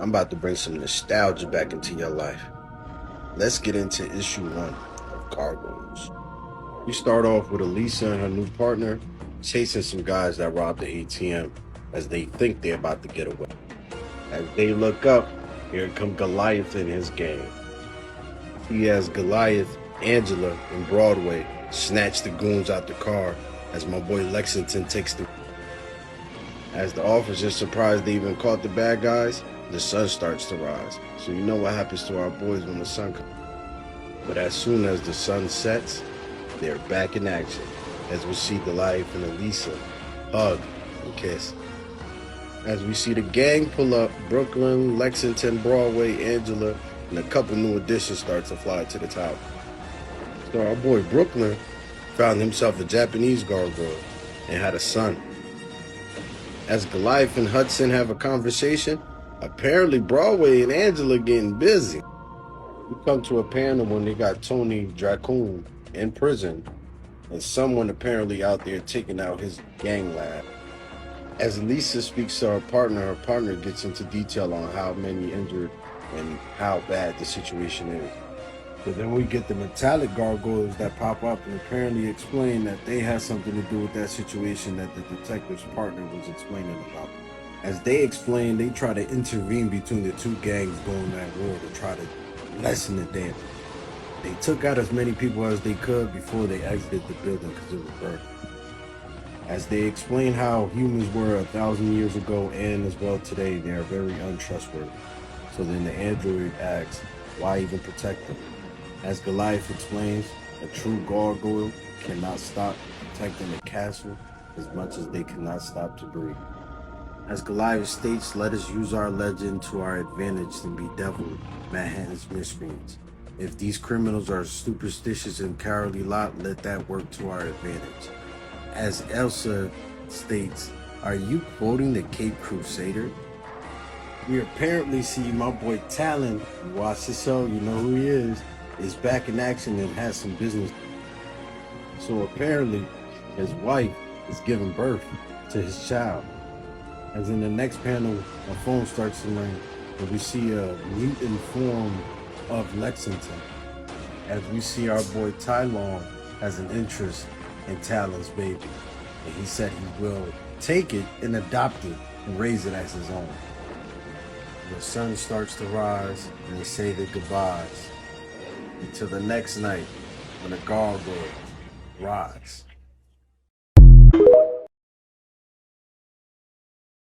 I'm about to bring some nostalgia back into your life. Let's get into issue 1 of Gargoyles. We start off with Elisa and her new partner chasing some guys that robbed the ATM as they think they're about to get away. As they look up, here come Goliath and his gang. He has Goliath, Angela, and Broadway snatch the goons out the car as my boy Lexington takes the. As the officers surprised they even caught the bad guys, the sun starts to rise. So you know what happens to our boys when the sun comes. But as soon as the sun sets, they're back in action as we see Goliath and Elisa hug and kiss. As we see the gang pull up, Brooklyn, Lexington, Broadway, Angela, and a couple new additions start to fly to the top. So our boy Brooklyn found himself a Japanese gargoyle and had a son. As Goliath and Hudson have a conversation, apparently Broadway and Angela getting busy. We come to a panel when they got Tony Dracoon in prison and someone apparently out there taking out his gang lab. As Lisa speaks to her partner gets into detail on how many injured and how bad the situation is. So then we get the metallic gargoyles that pop up and apparently explain that they had something to do with that situation that the detective's partner was explaining about. As they explain, they try to intervene between the two gangs going at war to try to lessen the damage. They took out as many people as they could before they exited the building because it was burning. As they explain how humans were 1,000 years ago and as well today, they are very untrustworthy. So then the android asks, why even protect them? As Goliath explains, a true gargoyle cannot stop protecting the castle as much as they cannot stop to breathe. As Goliath states, let us use our legend to our advantage and bedevil Manhattan's miscreants. If these criminals are superstitious and cowardly lot, let that work to our advantage. As Elsa states, are you quoting the Cape Crusader? We apparently see my boy Talon, you watch the show, you know who he is back in action and has some business. So apparently his wife is giving birth to his child. As in the next panel, a phone starts to ring and we see a mutant form of Lexington. As we see our boy Tylon has an interest in Talon's baby. And he said he will take it and adopt it and raise it as his own. The sun starts to rise and they say their goodbyes until the next night when the gargoyles rise.